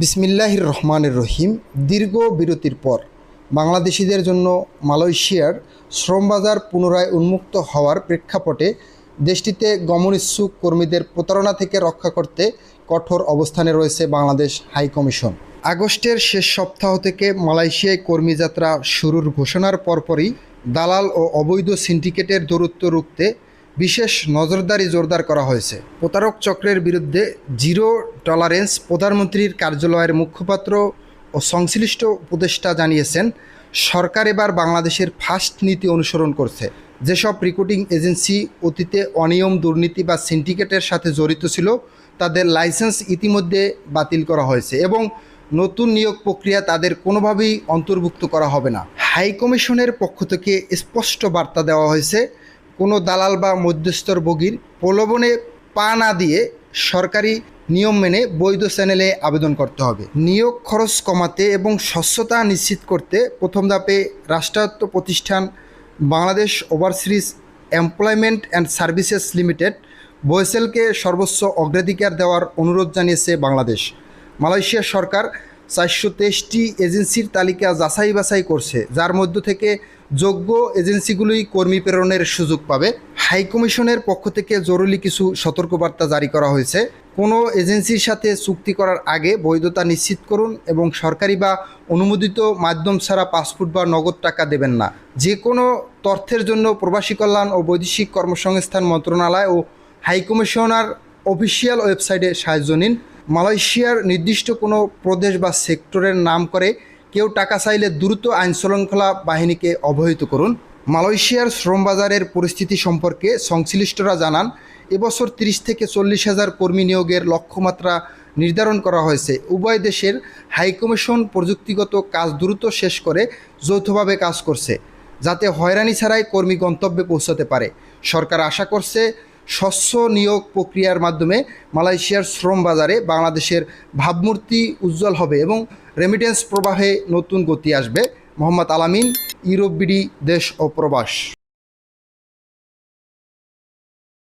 বিসমিল্লাহির রহমানির রহিম। দীর্ঘ বিরতির পর বাংলাদেশিদের জন্য মালয়েশিয়ার শ্রম বাজার পুনরায় উন্মুক্ত হওয়ার প্রেক্ষাপটে দেশটিতে গমন-ইচ্ছুক কর্মীদের প্রতারণা থেকে রক্ষা করতে কঠোর অবস্থানে রয়েছে বাংলাদেশ হাইকমিশন। আগস্টের শেষ সপ্তাহ থেকে মালয়েশিয়ায় কর্মীযাত্রা শুরুর ঘোষণার পরপরই দালাল ও অবৈধ সিন্ডিকেটের দৌরাত্ম্য রুখতে বিশেষ নজরদারি জোরদার করা হয়েছে। প্রতারক চক্রের বিরুদ্ধে জিরো টলারেন্স প্রধানমন্ত্রীর কার্যালয়ের মুখপাত্র ও সংশ্লিষ্ট উপদেষ্টা জানিয়েছেন, সরকার এবার বাংলাদেশের ফার্স্ট নীতি অনুসরণ করছে। যেসব রিক্রুটিং এজেন্সি অতীতে অনিয়ম, দুর্নীতি বা সিন্ডিকেটের সাথে জড়িত ছিল তাদের লাইসেন্স ইতিমধ্যে বাতিল করা হয়েছে এবং নতুন নিয়োগ প্রক্রিয়া তাদের কোনোভাবেই অন্তর্ভুক্ত করা হবে না। হাইকমিশনের পক্ষ থেকে স্পষ্ট বার্তা দেওয়া হয়েছে, কোনো দালাল বা মধ্যস্থর ভোগীর প্রলোভনে পা না দিয়ে সরকারি নিয়ম মেনে বৈধ চ্যানেলে আবেদন করতে হবে। নিয়োগ খরচ কমাতে এবং স্বচ্ছতা নিশ্চিত করতে প্রথম ধাপে রাষ্ট্রায়ত্ত প্রতিষ্ঠান Bangladesh overseas employment and services limited বয়েসেলকে সর্বোচ্চ অগ্রাধিকার দেওয়ার অনুরোধ জানিয়েছে বাংলাদেশ। মালয়েশিয়া সরকার 423টি এজেন্সির তালিকা যাচাই বাছাই করছে, যার মধ্য থেকে যোগ্য এজেন্সিগুলোই কর্মী প্রেরণের সুযোগ পাবে। হাইকমিশনের পক্ষ থেকে জরুরি কিছু সতর্কবার্তা জারি করা হয়েছে। কোনো এজেন্সির সাথে চুক্তি করার আগে বৈধতা নিশ্চিত করুন এবং সরকারি বা অনুমোদিত মাধ্যম ছাড়া পাসপোর্ট বা নগদ টাকা দেবেন না। যে কোনো তথ্যের জন্য প্রবাসী কল্যাণ ও বৈদেশিক কর্মসংস্থান মন্ত্রণালয় ও হাইকমিশনার অফিসিয়াল ওয়েবসাইটে সাহায্য নিন। মালয়েশিয়ার নির্দিষ্ট কোনো প্রদেশ বা সেক্টরের নাম করে কেউ টাকা চাইলে দ্রুত আইনশৃঙ্খলা বাহিনীকে অবহিত করুন। মালয়েশিয়ার শ্রম বাজারের পরিস্থিতি সম্পর্কে সংশ্লিষ্টরা জানান, এবছর 30 থেকে 40 হাজার কর্মী নিয়োগের লক্ষ্যমাত্রা নির্ধারণ করা হয়েছে। উভয় দেশের হাইকমিশন প্রযুক্তিগত কাজ দ্রুত শেষ করে যৌথভাবে কাজ করছে, যাতে হয়রানি ছাড়াই কর্মী গন্তব্যে পৌঁছাতে পারে। সরকার আশা করছে স্বচ্ছ নিয়োগ প্রক্রিয়ার মাধ্যমে মালয়েশিয়ার শ্রম বাজারে বাংলাদেশের ভাবমূর্তি উজ্জ্বল হবে এবং রেমিটেন্স প্রবাহে নতুন গতি আসবে। মোহাম্মদ আলামিন, ইউরোপ বিডি, দেশ ও প্রবাস।